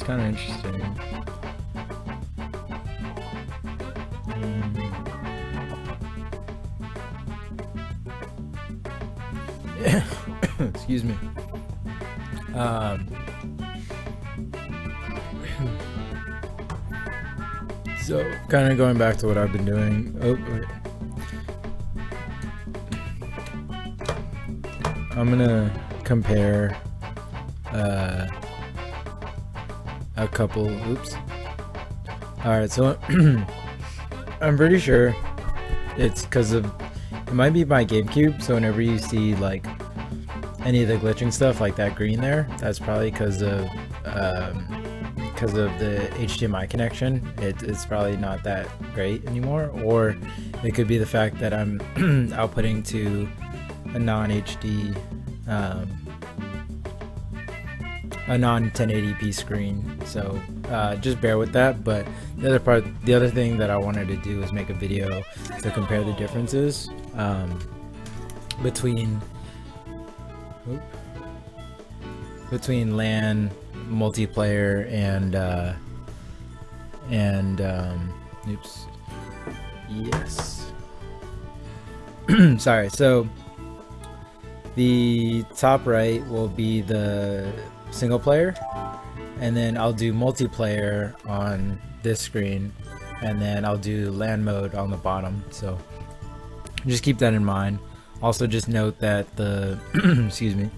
It's kind of interesting. Excuse me. So kind of going back to what I've been doing. Oh, wait. I'm gonna compare a couple. Oops. All right, so I'm pretty sure it's because of it might be my GameCube. So whenever you see like any of the glitching stuff like that green there, that's probably because of the HDMI connection. It's probably not that great anymore, or it could be the fact that I'm outputting to a non-HD, a non-1080p screen. So just bear with that. But the other thing that I wanted to do is make a video to compare the differences between LAN multiplayer and oops, yes. Sorry. So the top right will be the single player, and then I'll do multiplayer on this screen, and then I'll do LAN mode on the bottom. So just keep that in mind. Also just note that the excuse me.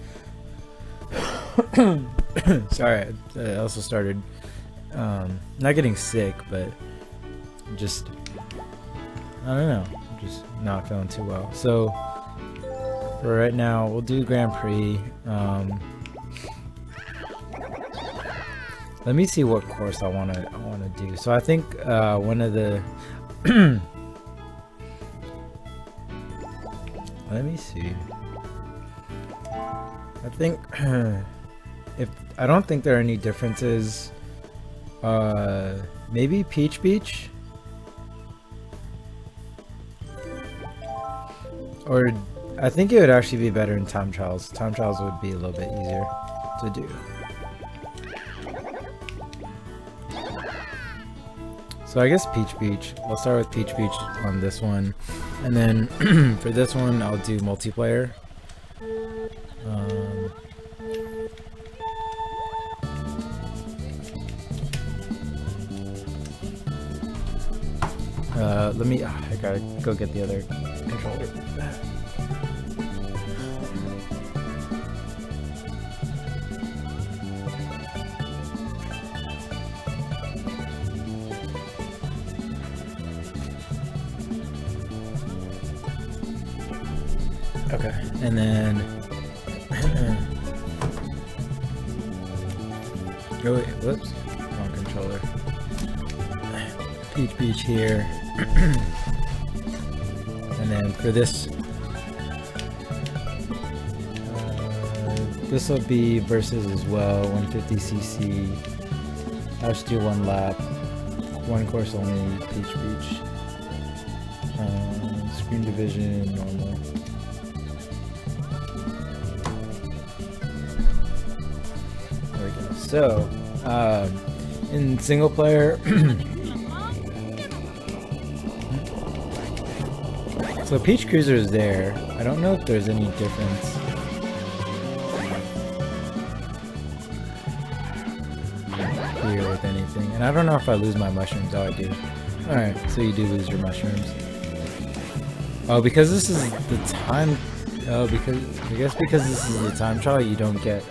Sorry, I also started not getting sick, but just I don't know, just not feeling too well. So for right now, we'll do Grand Prix. Let me see what course I wanna do. So I think one of the let me see. I think I don't think there are any differences. Maybe Peach Beach, or I think it would actually be better in time trials. Time trials would be a little bit easier to do. So I guess Peach Beach. I'll start with Peach Beach on this one, and then for this one I'll do multiplayer. Let me. I gotta go get the other controller. Okay, and then oh wait, whoops, wrong controller. Peach Beach here. And then for this this will be versus as well, 150cc. I'll just do one lap, one course only. Peach Beach, screen division, normal. There we go. So in single player so Peach Cruiser is there. I don't know if there's any difference. Here with anything. And I don't know if I lose my mushrooms. Oh, I do. Alright, so you do lose your mushrooms. Oh, because this is the time... Oh, because... I guess because this is the time trial, you don't get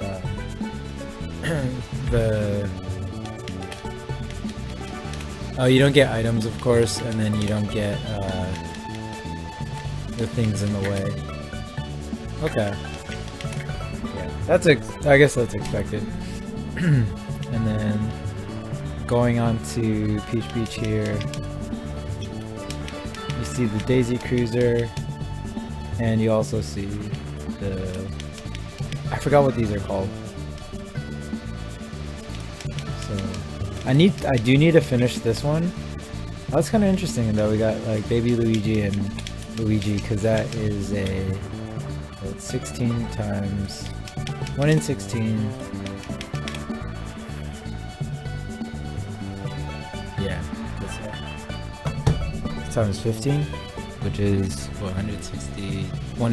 the... Oh, you don't get items, of course, and then you don't get the things in the way. Okay. Yeah, that's I guess that's expected. And then going on to Peach Beach here, you see the Daisy Cruiser, and you also see the... I forgot what these are called. So I do need to finish this one. That's kind of interesting though. We got like Baby Luigi and Luigi, because that is a 16 times 1 in 16. times 15, which is 160, 1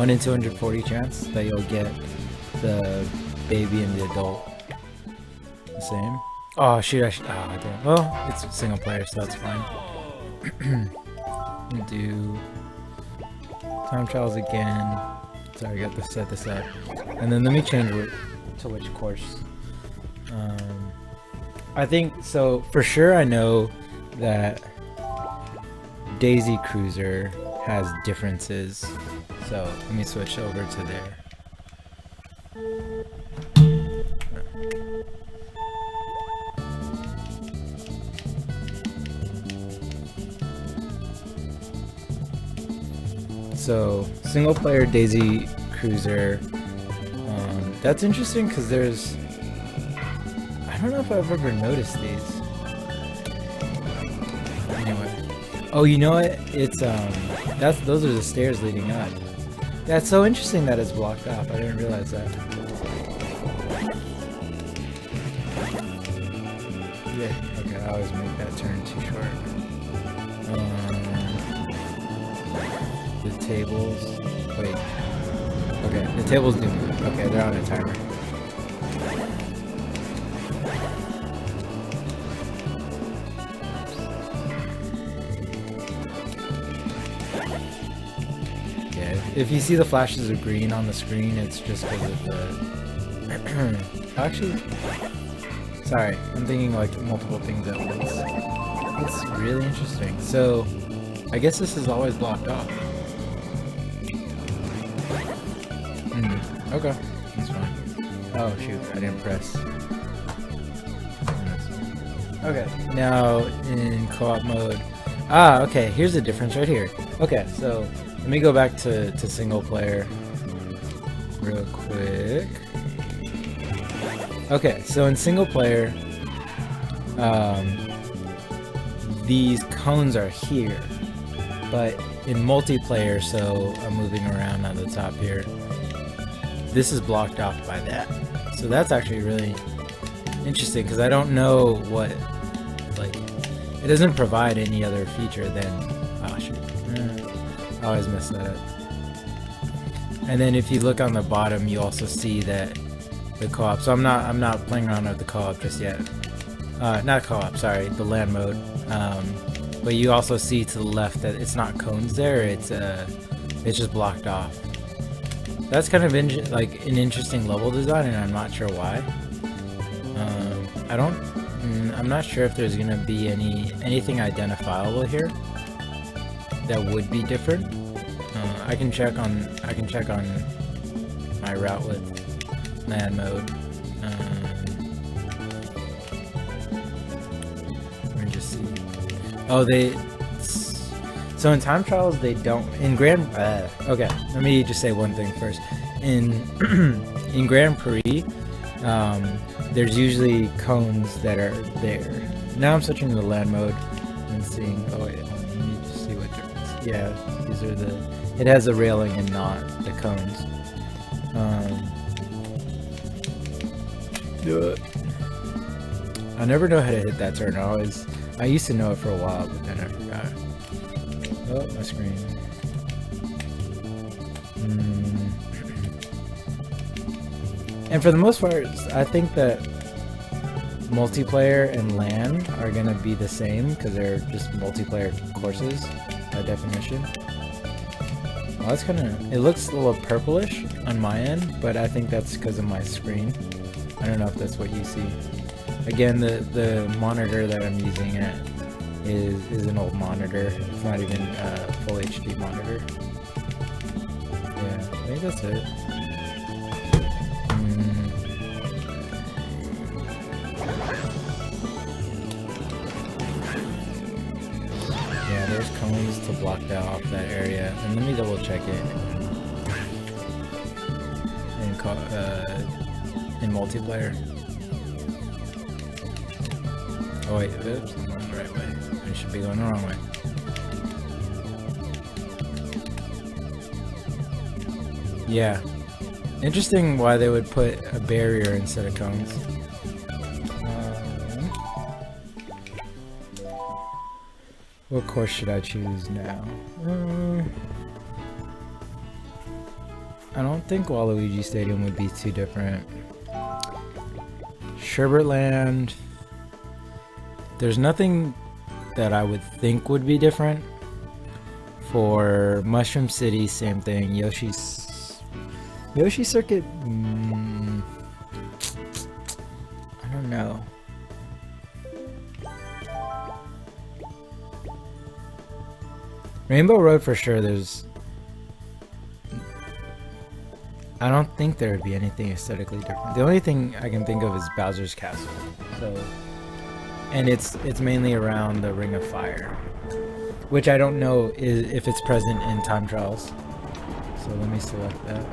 in 240 chance that you'll get the baby and the adult the same. Oh shoot, damn. Well, it's single player, so that's fine. We'll do time trials again. Sorry, I got to set this up. And then let me change to which course. I think, so for sure I know that Daisy Cruiser has differences. So let me switch over to there. So single player Daisy Cruiser, that's interesting because there's, I don't know if I've ever noticed these. Anyway, oh, you know what? It's those are the stairs leading up. That's so interesting that it's blocked off. I didn't realize that. Yeah. Okay, I always make that turn too short. The tables. Wait. Okay, the tables do move. Okay, they're on a timer. Yeah, if you see the flashes of green on the screen, it's just because of the... Actually, sorry, I'm thinking like multiple things at once. It's really interesting. So, I guess this is always blocked off. Okay, that's fine. Oh shoot, I didn't press. Okay, now in co-op mode. Okay, here's the difference right here. Okay, so let me go back to single player real quick. Okay, so in single player, these cones are here, but in multiplayer, so I'm moving around on the top here, this is blocked off by that. So that's actually really interesting because I don't know what, like, it doesn't provide any other feature than, oh shoot, I always mess that up. And then if you look on the bottom, you also see that the co-op, so I'm not playing around with the co-op just yet. Not co-op, sorry, the LAN mode. But you also see to the left that it's not cones there, it's just blocked off. That's kind of like an interesting level design, and I'm not sure why. I'm not sure if there's gonna be anything identifiable here that would be different. I can check on my route with LAN mode. Let me just see. Oh, so in time trials they don't. In Grand okay, let me just say one thing first. In Grand Prix, there's usually cones that are there. Now I'm switching to the LAN mode and seeing. Oh wait, let me just see what difference. Yeah, these are it has a railing and not the cones. I never know how to hit that turn. I used to know it for a while, but then I forgot. Oh, my screen. And for the most part, I think that multiplayer and LAN are gonna be the same because they're just multiplayer courses by definition. Well, that's kind of, it looks a little purplish on my end, but I think that's because of my screen. I don't know if that's what you see. Again, the monitor that I'm using is an old monitor. It's not even a full HD monitor. Yeah, I think that's it. Yeah, there's cones to block that off that area. And let me double check it. In multiplayer. Oh wait, oops, I'm going the right way. I should be going the wrong way. Yeah. Interesting why they would put a barrier instead of cones. What course should I choose now? I don't think Waluigi Stadium would be too different. Sherbetland. There's nothing that I would think would be different. For Mushroom City, same thing. Yoshi Circuit. I don't know. Rainbow Road for sure. I don't think there would be anything aesthetically different. The only thing I can think of is Bowser's Castle. And it's mainly around the Ring of Fire, which I don't know if it's present in Time Trials. So let me select that.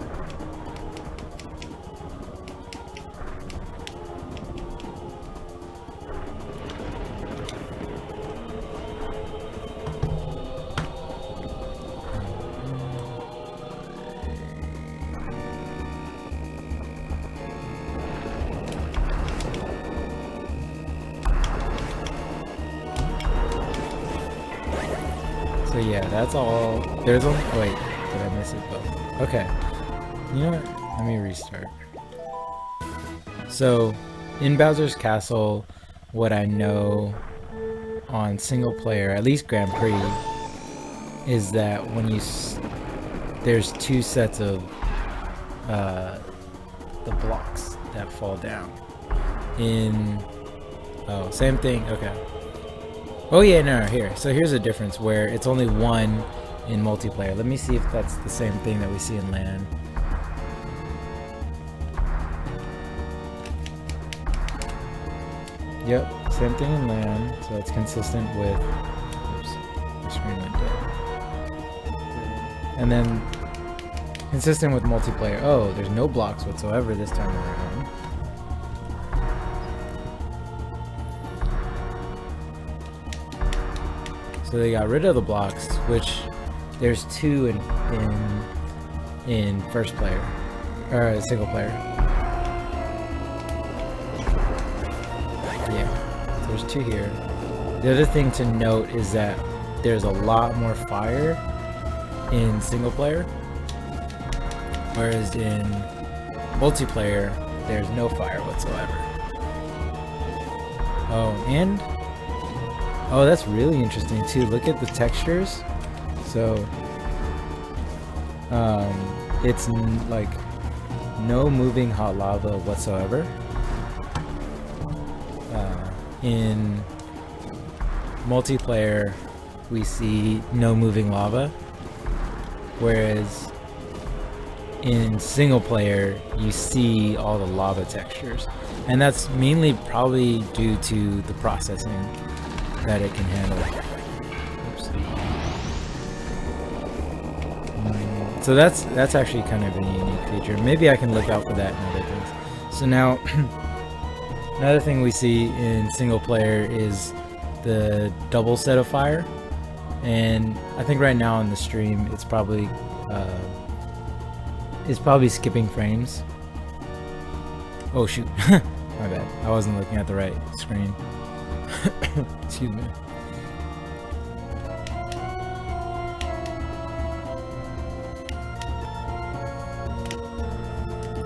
So yeah, that's all. There's only. Wait, did I miss it both? Okay. You know what? Let me restart. So, in Bowser's Castle, what I know on single player, at least Grand Prix, is that when there's two sets of the blocks that fall down. Same thing. Okay. Oh yeah, no, here. So here's a difference where it's only one in multiplayer. Let me see if that's the same thing that we see in LAN. Yep, same thing in LAN. So it's consistent with. Oops, my screen went dead. And then consistent with multiplayer. Oh, there's no blocks whatsoever this time around. So they got rid of the blocks, which there's two in first player or single player. Yeah, there's two here. The other thing to note is that there's a lot more fire in single player, whereas in multiplayer there's no fire whatsoever. Oh, that's really interesting too. Look at the textures. So, it's like no moving hot lava whatsoever. In multiplayer, we see no moving lava, whereas in single player, you see all the lava textures, and that's mainly probably due to the processing that it can handle. Oops. So that's actually kind of a unique feature. Maybe I can look out for that in other things. So now, another thing we see in single player is the double set of fire, and I think right now on the stream it's probably skipping frames. Oh shoot, my bad. I wasn't looking at the right screen. Excuse me.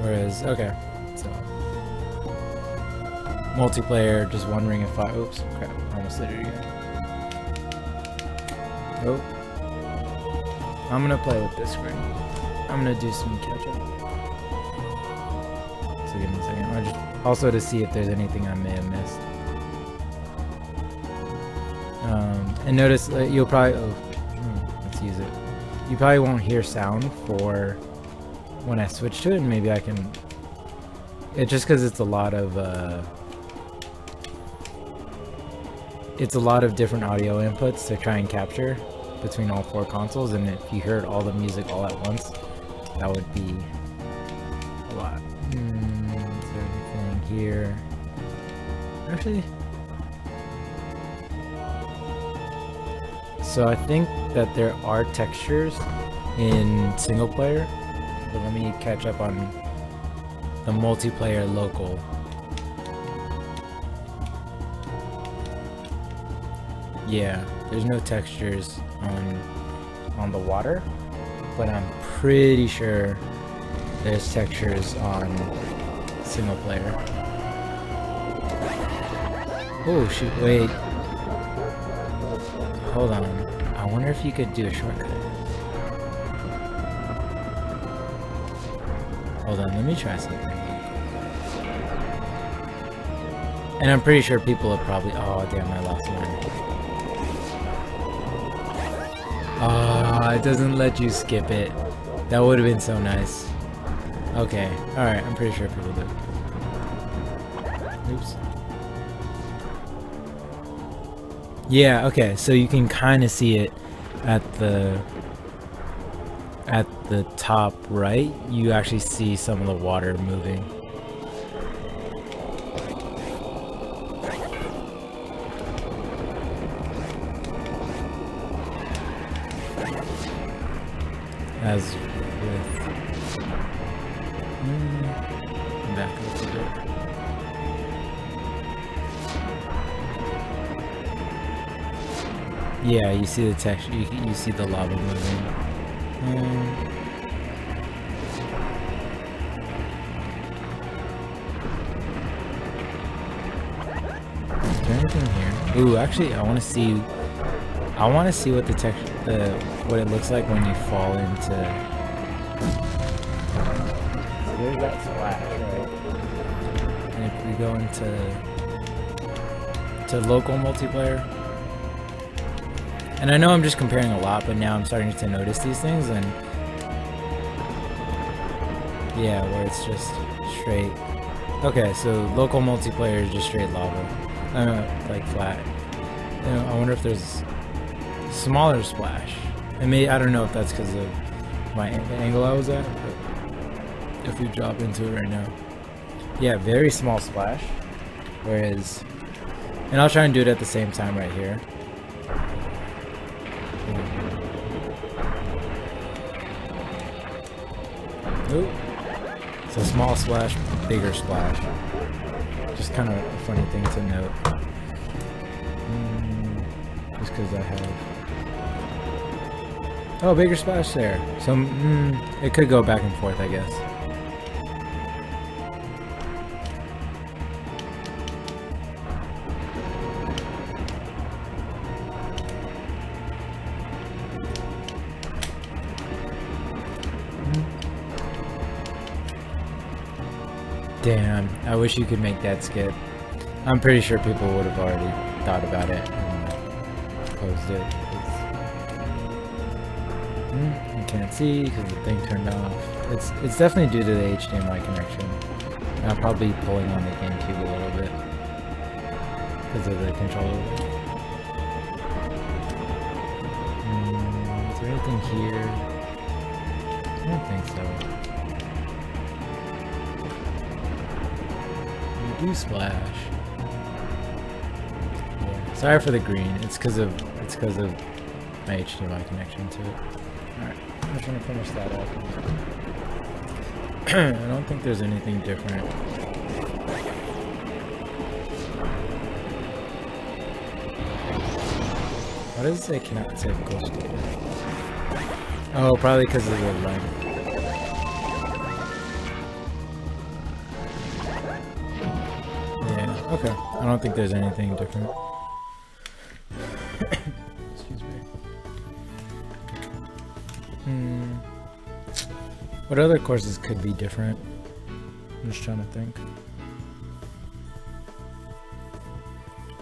Whereas, okay, so multiplayer, just one ring of fire. Oops, crap, I almost did it again. Oh, I'm gonna play with this screen. I'm gonna do some catch up. So give me a second. I just also to see if there's anything I may have missed. And notice you'll probably, let's use it. You probably won't hear sound for when I switch to it, and maybe I can, just because it's a lot of different audio inputs to try and capture between all four consoles, and if you heard all the music all at once, that would be a lot. Is there anything here? Actually, so I think that there are textures in single player, but let me catch up on the multiplayer local. Yeah, there's no textures on the water, but I'm pretty sure there's textures on single player. Oh shoot, wait. Hold on. I wonder if you could do a shortcut. Hold on, let me try something. And I'm pretty sure people have probably... Oh, damn, I lost one. Ah, it doesn't let you skip it. That would have been so nice. Okay, alright, I'm pretty sure people do. Oops. Yeah, okay, so you can kind of see it at the top right. You actually see some of the water moving. As with back up a bit. Yeah, you see the texture. You see the lava moving. Is there anything here? Ooh, actually, I want to see. I want to see what the texture, what it looks like when you fall into. So there's that splash, right? And if we go into local multiplayer, and I know I'm just comparing a lot, but now I'm starting to notice these things, and yeah, where it's just straight. Okay, so local multiplayer is just straight lava, like flat. I wonder if there's smaller splash. I don't know if that's because of the angle I was at, but if we drop into it right now, yeah, very small splash. Whereas, and I'll try and do it at the same time right here. Ooh. So small splash, bigger splash. Just kind of a funny thing to note. Just because I have. Oh, bigger splash there. So it could go back and forth, I guess. Damn, I wish you could make that skip. I'm pretty sure people would have already thought about it and closed it. You can't see because the thing turned off. It's definitely due to the HDMI connection. I'm probably pulling on the Gamecube a little bit because of the controller. Is there anything here? I don't think so. You do splash. Yeah. Sorry for the green. It's because of my HDMI connection to it. Alright, I'm just gonna finish that up. I don't think there's anything different. Why does it say cannot save ghost data? Oh, probably because of the length. Yeah, okay. I don't think there's anything different. Excuse me. What other courses could be different? I'm just trying to think.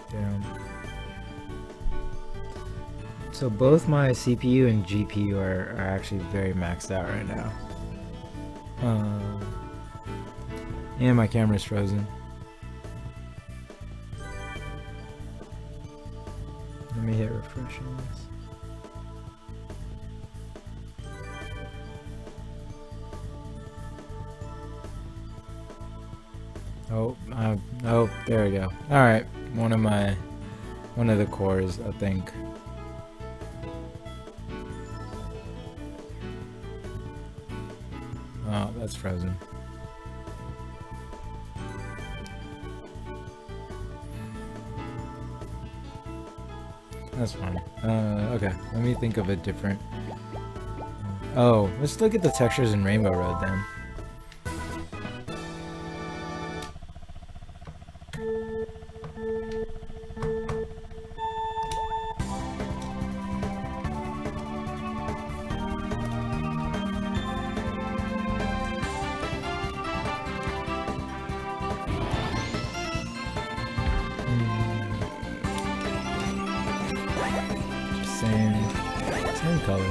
Damn. So both my CPU and GPU are actually very maxed out right now. And my camera's frozen. Let me hit refresh on this. Oh, there we go. All right, one of the cores, I think. Oh, that's frozen. That's fine. Okay, let me think of a different. Oh, let's look at the textures in Rainbow Road then. Same color.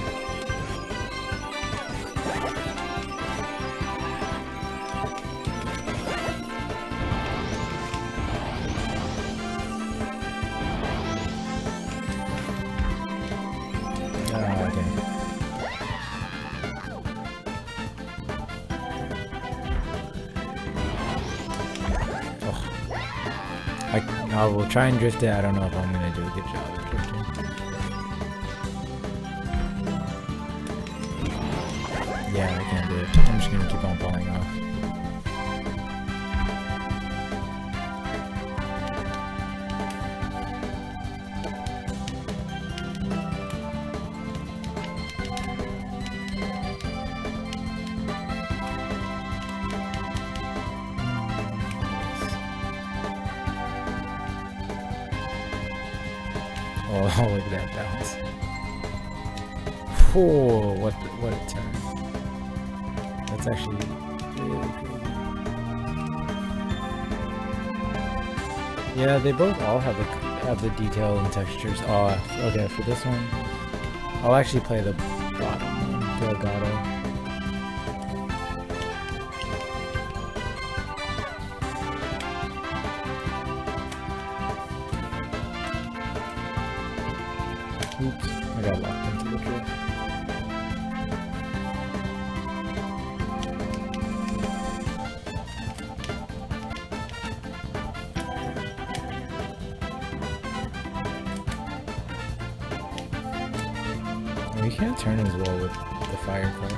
Okay. I will try and drift it. I don't know if I'm gonna do a good job of drifting. Yeah, I can't do it. I'm just gonna keep on falling off. Oh, look at that bounce. Oh, what a turn. That's actually really cool. Yeah, they both all have the detail and textures. Oh, okay, for this one, I'll actually play the bottom one, Delgado. Oops, I got locked into the drift. We can't turn as well with the fire car.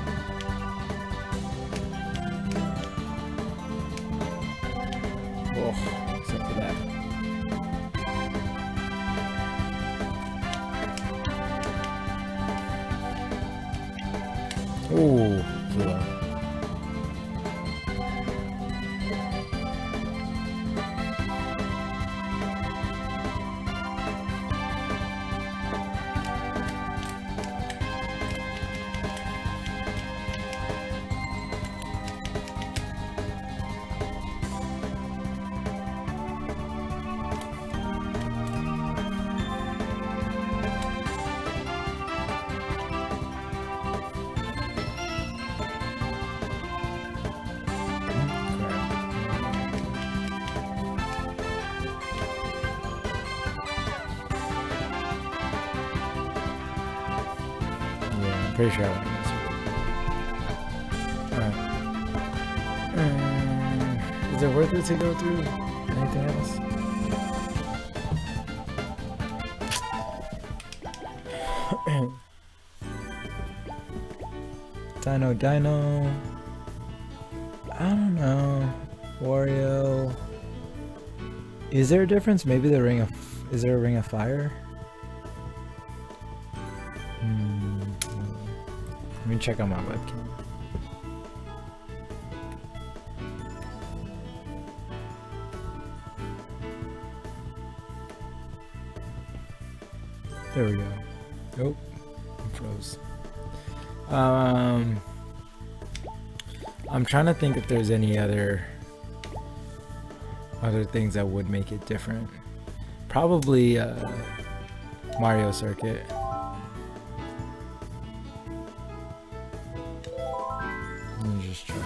Oh, except for that. Oh, too low. Pretty sure I won this one. Alright. Is it worth it to go through anything else? Dino. I don't know. Wario. Is there a difference? Maybe the ring of... Is there a ring of fire? Let me check on my webcam. There we go. Nope, it froze. I'm trying to think if there's any other things that would make it different. Probably Mario Circuit. Let me just try.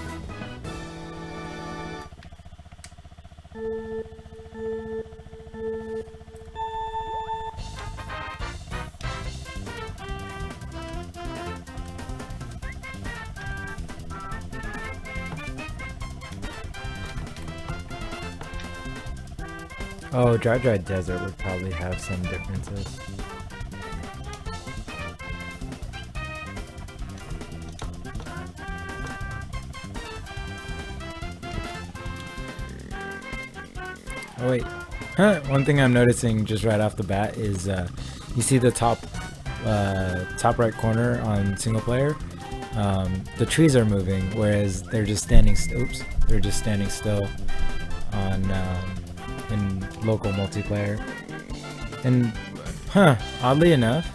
Oh, Dry Desert would probably have some differences. Oh wait, one thing I'm noticing just right off the bat is You see the top right corner on single player? The trees are moving, whereas they're just standing. Oops, they're just standing still on in local multiplayer. And oddly enough,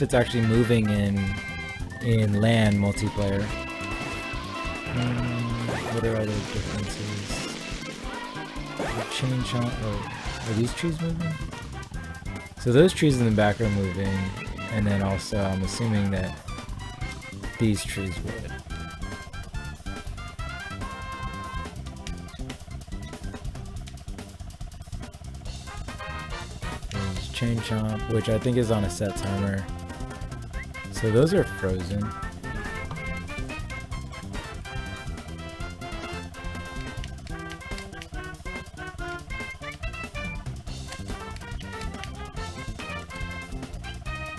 it's actually moving in LAN multiplayer. What are other differences? Change on. Oh, are these trees moving? So those trees in the back are moving, and then also I'm assuming that these trees would. There's chain chomp, which I think is on a set timer. So those are frozen.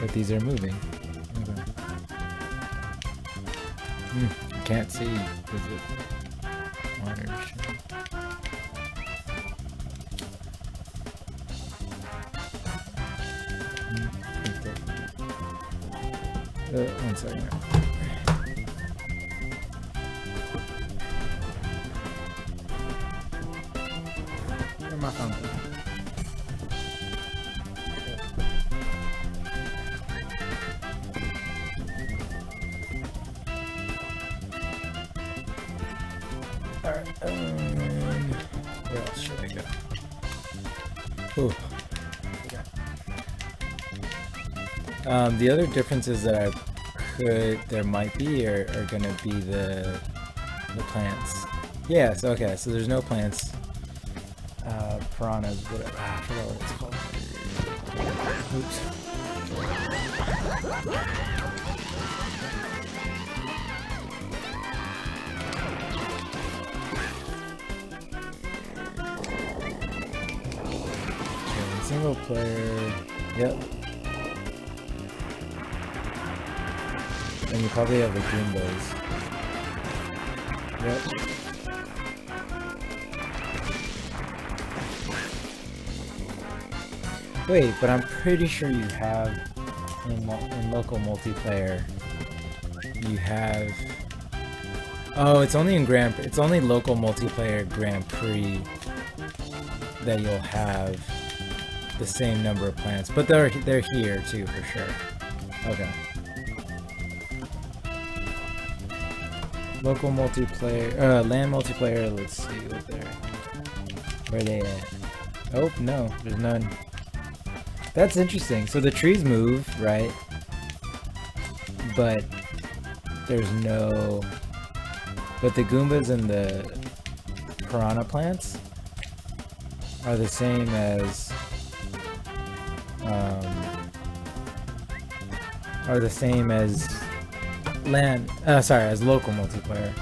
But these are moving. Okay. I can't see because it monitor. One second. Where's my phone? Alright, where else should I go? Ooh. The other differences that there might be are gonna be the plants. Yeah, so okay, so there's no plants. Piranhas, whatever. I forgot what it's called. Oops. Okay, single player. Yep. And you probably have the Goombas. Yep. Wait, but I'm pretty sure you have in local multiplayer. You have. Oh, it's only in it's only local multiplayer Grand Prix that you'll have the same number of plants, but they're here too for sure. Okay. Local multiplayer, LAN multiplayer. Let's see where they at. Oh no, there's none. That's interesting. So the trees move, right? But there's no. But the Goombas and the Piranha plants are the same as. LAN. Sorry, as local multiplayer.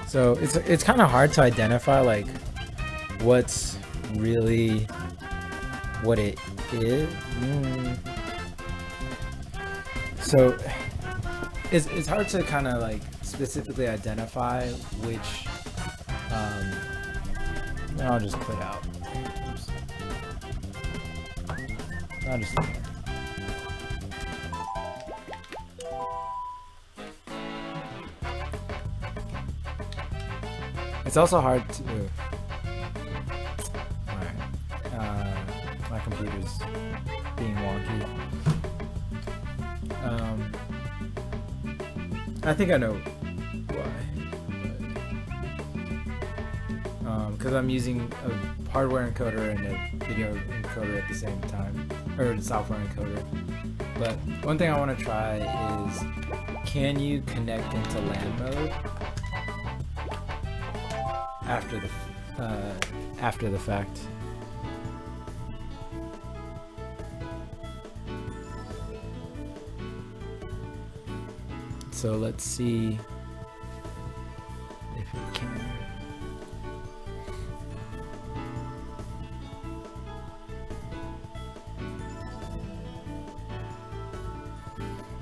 So it's kind of hard to identify like what's really what it is. So it's hard to kind of like specifically identify which. I'll just quit out. Oops. I'll just. It's also hard to. Alright. My computer's being wonky. I think I know why. Because I'm using a hardware encoder and a video encoder at the same time, or a software encoder. But one thing I want to try is, can you connect into LAN mode after the fact? So let's see if we can.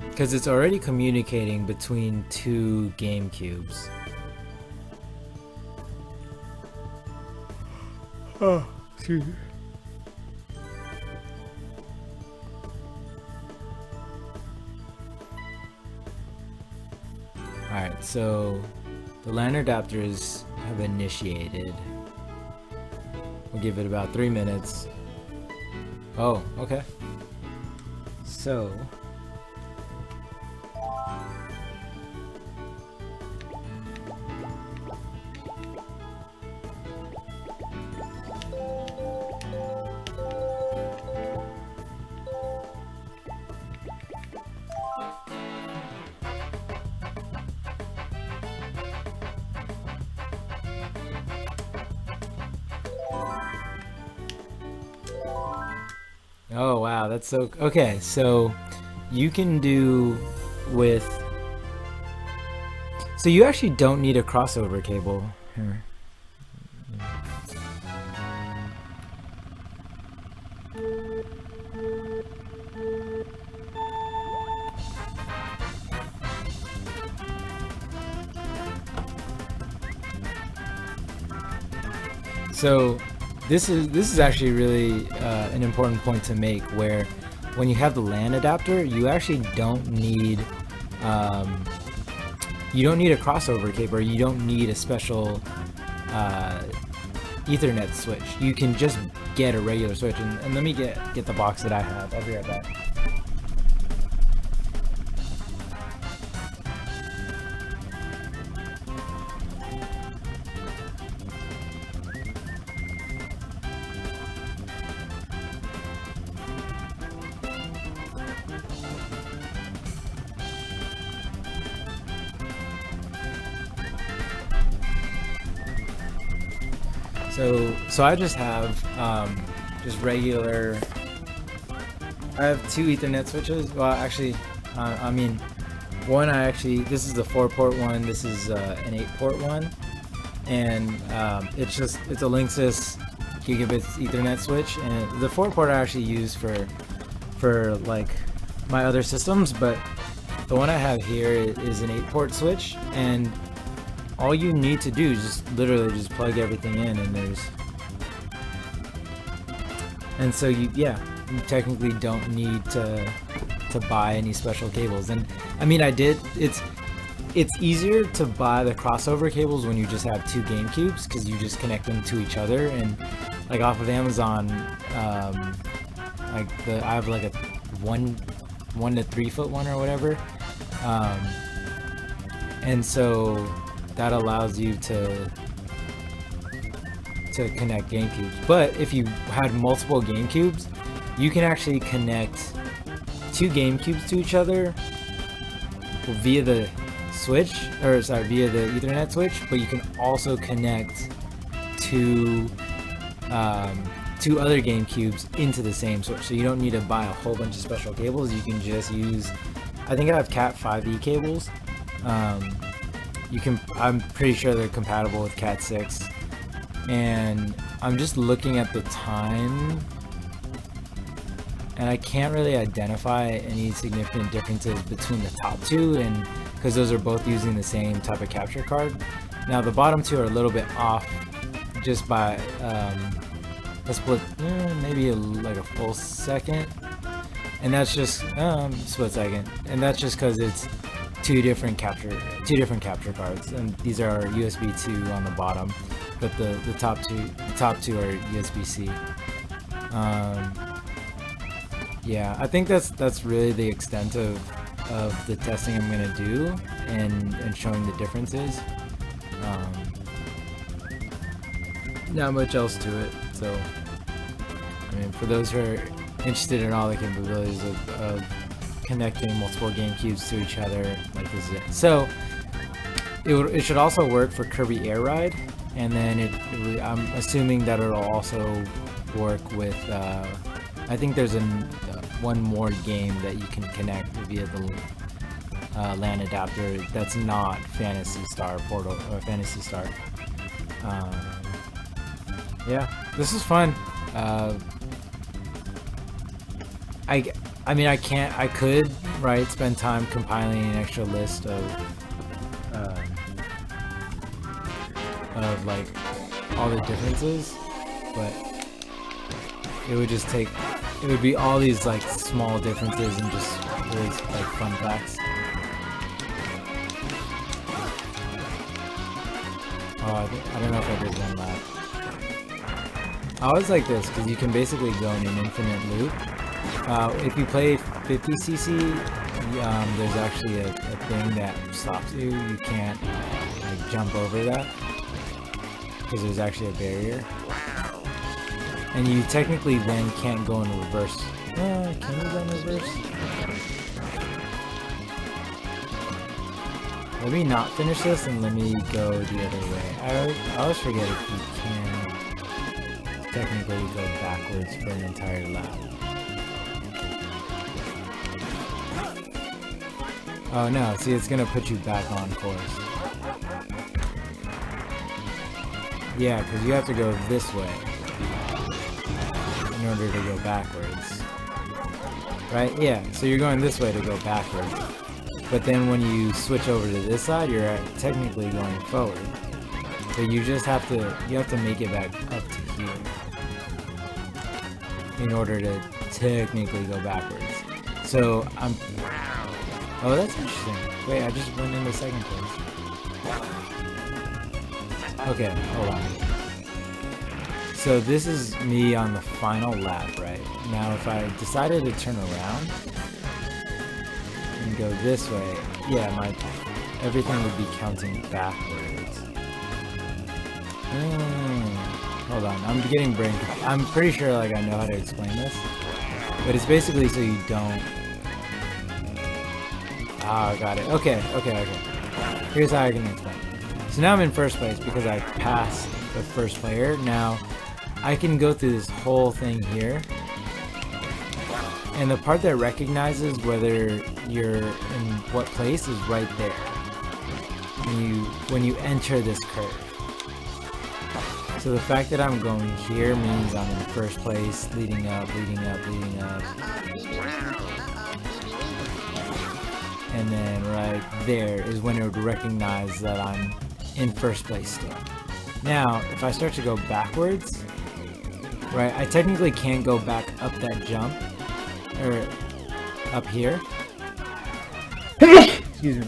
Because it's already communicating between two Gamecubes. Oh, excuse me. Alright, so the LAN adapters have initiated. We'll give it about 3 minutes. Oh, okay. So oh wow, that's so okay. So you can do with. So you actually don't need a crossover cable here. So this is actually really an important point to make, where when you have the LAN adapter, you actually don't need a crossover cable. You don't need a special Ethernet switch. You can just get a regular switch. And let me get the box that I have. I'll be right back. So I just have just regular. I have 2 Ethernet switches. Well, actually, I mean, one this is the 4-port one. This is an 8-port one, and it's a Linksys gigabit Ethernet switch. And the 4-port I actually use for like my other systems, but the one I have here is an 8-port switch, and all you need to do is just literally just plug everything in, and so you technically don't need to buy any special cables. And I mean, it's easier to buy the crossover cables when you just have 2 Gamecubes, because you just connect them to each other. And like off of Amazon, I have like a 1 to 3 foot one or whatever, and so that allows you to connect Gamecubes. But if you had multiple Gamecubes, you can actually connect 2 Gamecubes to each other via the switch, or sorry, via the Ethernet switch. But you can also connect 2 other Gamecubes into the same switch. So you don't need to buy a whole bunch of special cables. You can just use, I think I have Cat 5e cables. I'm pretty sure they're compatible with Cat 6. And I'm just looking at the time, and I can't really identify any significant differences between the top 2, and because those are both using the same type of capture card. Now the bottom 2 are a little bit off, just by a split, maybe like a full second, and that's just split second, and that's just because it's two different capture cards, and these are USB 2 on the bottom, but the top two are USB-C. Yeah, I think that's really the extent of the testing I'm gonna do, and showing the differences. Not much else to it. So I mean, for those who are interested in all the capabilities of connecting multiple Gamecubes to each other, like this is it. So it should also work for Kirby Air Ride, and then I'm assuming that it'll also work with I think there's one more game that you can connect via the LAN adapter that's not Phantasy Star Portal or Phantasy Star. Yeah, this is fun. I mean, I could spend time compiling an extra list of like all the differences, but it would just take, it would be all these like small differences and just really like fun facts. Oh, I don't know if I did one lap. I always like this because you can basically go in an infinite loop. If you play 50cc, there's actually a thing that stops you. You can't like jump over that because there's actually a barrier. And you technically then can't go in reverse. Can you go in reverse? Let me not finish this and let me go the other way. I always forget if you can technically go backwards for an entire lap. Oh no, see, it's gonna put you back on course. Yeah, because you have to go this way in order to go backwards. Right? Yeah, so you're going this way to go backwards. But then when you switch over to this side, you're technically going forward. So you just have to, make it back up to here in order to technically go backwards. So oh, that's interesting. Wait, I just went into second place. Okay, hold on. So this is me on the final lap, right? Now if I decided to turn around and go this way, yeah, everything would be counting backwards. Hold on, I'm getting brain. I'm pretty sure like I know how to explain this, but it's basically so you don't. Ah, got it. Okay. Here's how I can explain. So now I'm in first place because I passed the first player. Now I can go through this whole thing here, and the part that recognizes whether you're in what place is right there when you enter this curve. So the fact that I'm going here means I'm in first place, leading up. And then right there is when it would recognize that I'm in first place still. Now, if I start to go backwards, right, I technically can't go back up that jump, or up here. Excuse me.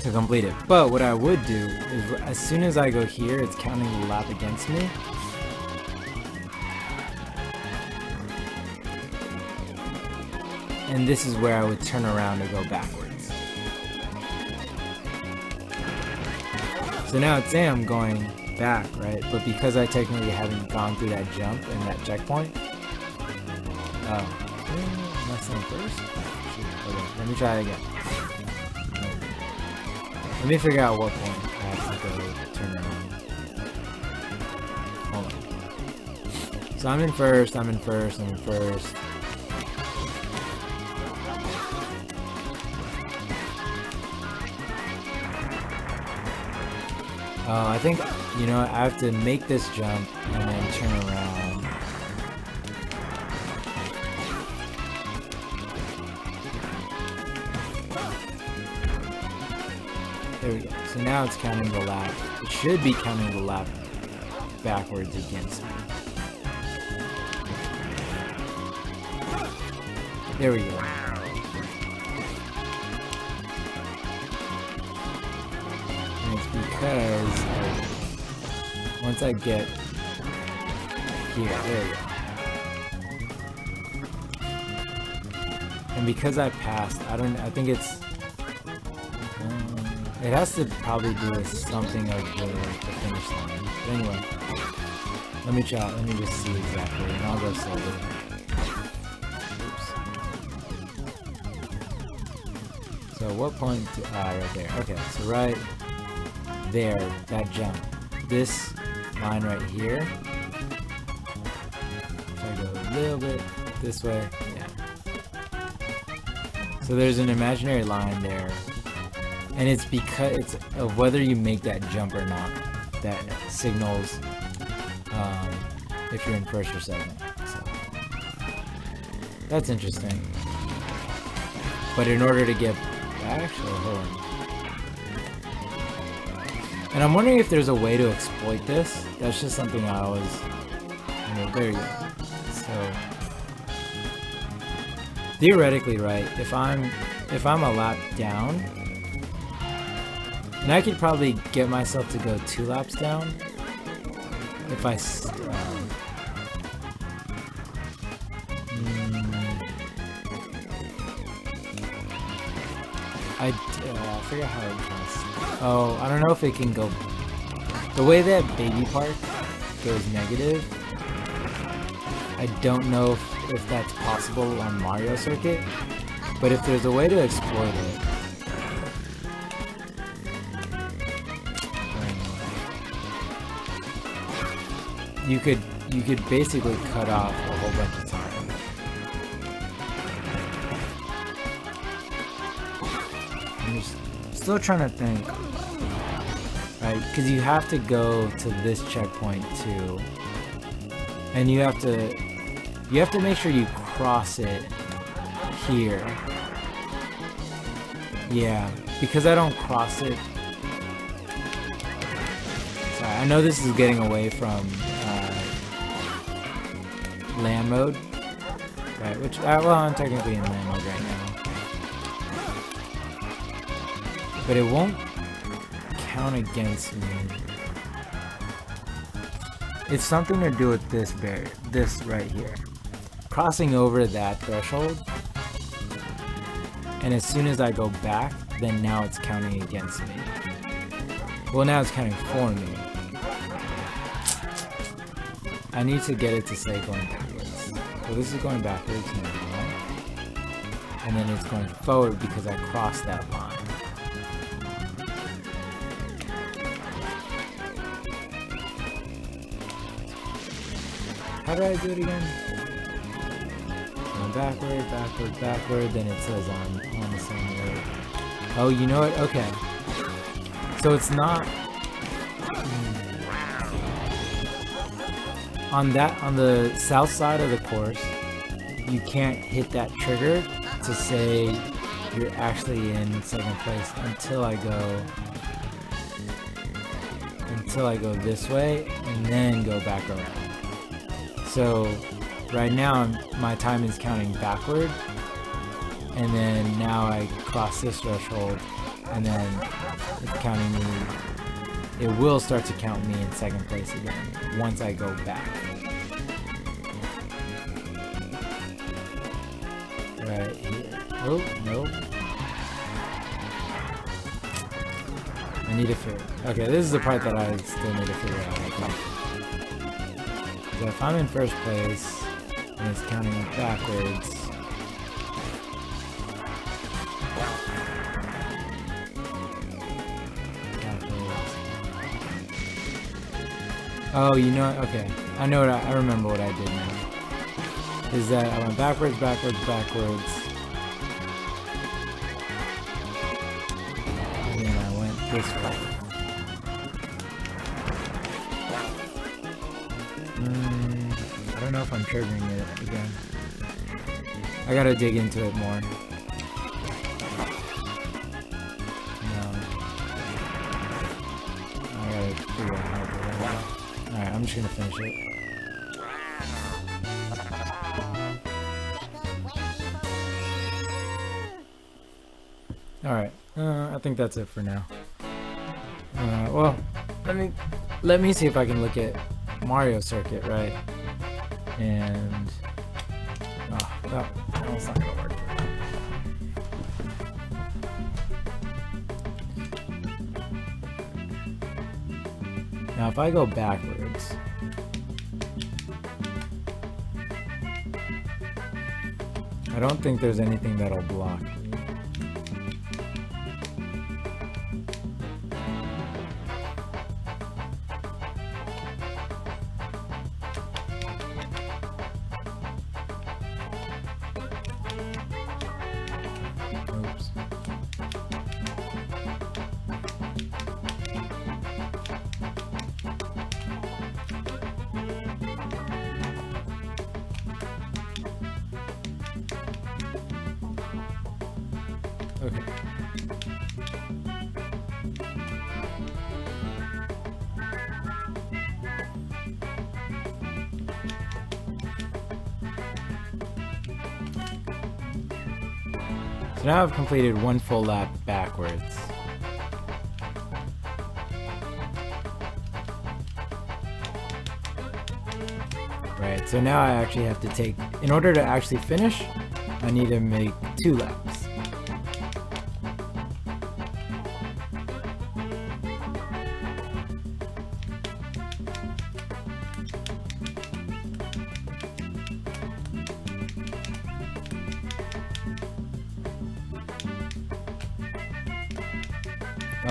To complete it. But what I would do is as soon as I go here, it's counting the lap against me. And this is where I would turn around to go backwards. So now it's saying I'm going back, right? But because I technically haven't gone through that jump and that checkpoint. Oh. Am I saying first? Okay, let me try it again. Let me figure out what point I have to go turn around. Hold on. So I'm in first. I think, you know, I have to make this jump and then turn around. There we go. So now it's counting the lap. It should be counting the lap backwards against me. There we go. And it's because once I get here, there we go. And because I passed, I think it's it has to probably do with something of the finish line. But anyway, let me try. Let me just see exactly, and I'll go slowly. Oops. So what point? Right there. Okay, so right there, that jump. This line right here. If I go a little bit this way, yeah. So there's an imaginary line there. And it's because it's of whether you make that jump or not that signals if you're in first or second. So that's interesting. But in order to get actually, hold on. And I'm wondering if there's a way to exploit this. That's just something I always There you go. So theoretically, right? If I'm a lap down, and I could probably get myself to go 2 laps down if I. I forget how it goes. Oh, I don't know if it can go. The way that Baby Park goes negative, I don't know if that's possible on Mario Circuit, but if there's a way to exploit it, you could basically cut off a whole bunch of time. I'm just still trying to think, right? Because you have to go to this checkpoint too, and you have to make sure you cross it here. Yeah, because I don't cross it. Sorry, I know this is getting away from LAN mode, right? Which well, I'm technically in LAN mode right now. But it won't count against me. It's something to do with this right here. Crossing over that threshold, and as soon as I go back, then now it's counting against me. Well, now it's counting for me. I need to get it to say going backwards. So this is going backwards now, and then it's going forward because I crossed that line. How do I do it again? Going backward, backward, backward, then it says on the same road. Oh, you know what? Okay. So it's not on the south side of the course, you can't hit that trigger to say you're actually in second place until I go this way and then go back around. So right now my time is counting backward, and then now I cross this threshold, and then it's counting me. It will start to count me in second place again once I go back. Right here. Oh, no. I need to figure. Okay, this is the part that I still need to figure out. Okay. So if I'm in first place and it's counting backwards, oh, you know what? Okay, I know what I remember what I did now. Is that I went backwards, backwards, backwards, and then I went this way. I don't know if I'm triggering it again. I gotta dig into it more. No. I gotta figure out how to do that. Alright, I'm just gonna finish it. Alright, I think that's it for now. Well, let me see if I can look at Mario Circuit, right? And that's not gonna work. Now if I go backwards, I don't think there's anything that'll block me. So now I've completed one full lap backwards. Right, so now I actually have to take, in order to actually finish, I need to make 2 laps.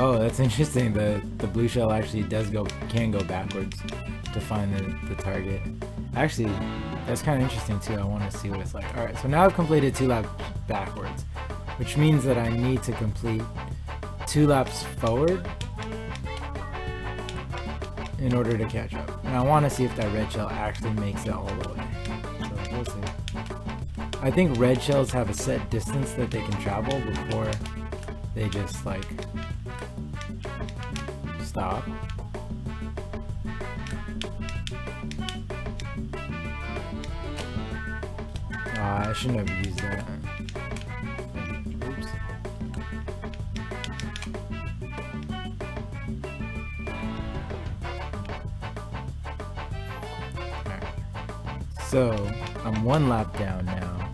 Oh, that's interesting. The blue shell actually can go backwards to find the target. Actually, that's kind of interesting too. I want to see what it's like. Alright, so now I've completed 2 laps backwards, which means that I need to complete 2 laps forward in order to catch up. And I want to see if that red shell actually makes it all the way. So we'll see. I think red shells have a set distance that they can travel before they just like stop. I shouldn't have used that. Oops. Alright. So, I'm 1 lap down now.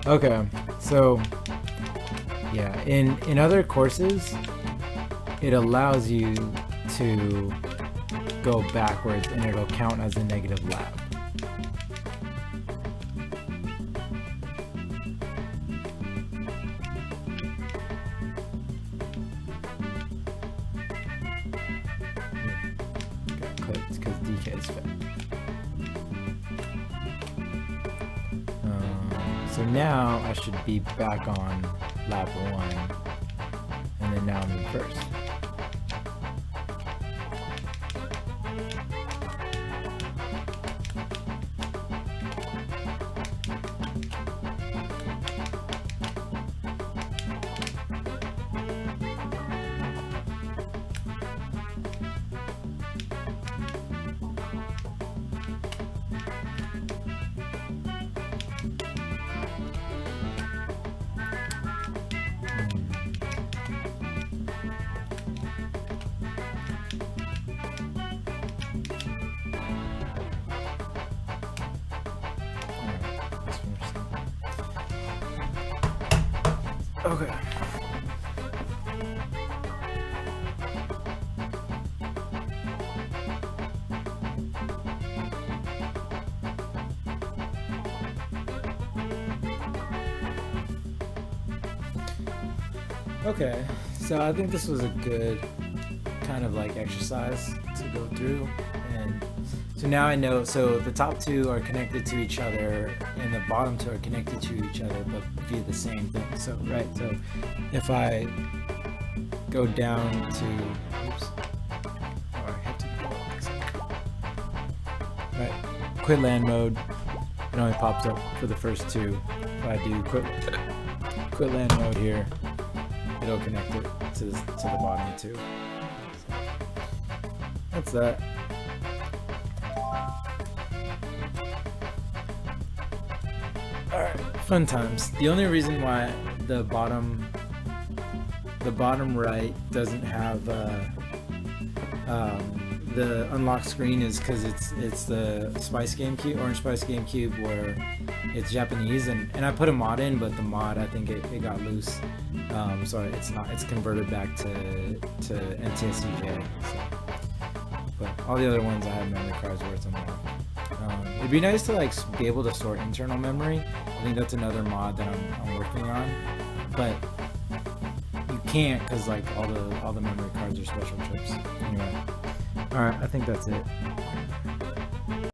Okay, so yeah, in other courses, it allows you to go backwards and it'll count as a negative lap. Got clipped because DK is fed. So now I should be back on lap 1, and then now I'm in first. Okay. Okay, so I think this was a good kind of like exercise to go through, and so now I know, so the top 2 are connected to each other and the bottom 2 are connected to each other but via the same thing. So right, so if I go down to, oops, oh, I have to go, right, quit LAN mode, it only pops up for the first 2. If I do quit LAN mode here, it'll connect it to the bottom 2. So that's that. Alright, fun times. The only reason why the bottom right doesn't have the unlock screen is because it's the Spice Gamecube, Orange Spice Gamecube, where it's Japanese, and I put a mod in, but the mod, I think it got loose, so it's converted back to NTSC-J. So. But all the other ones I have memory cards where it's unlocked. It'd be nice to like be able to store internal memory. I think that's another mod that I'm working on, but you can't because like all the memory cards are special chips. Anyway, all right, I think that's it.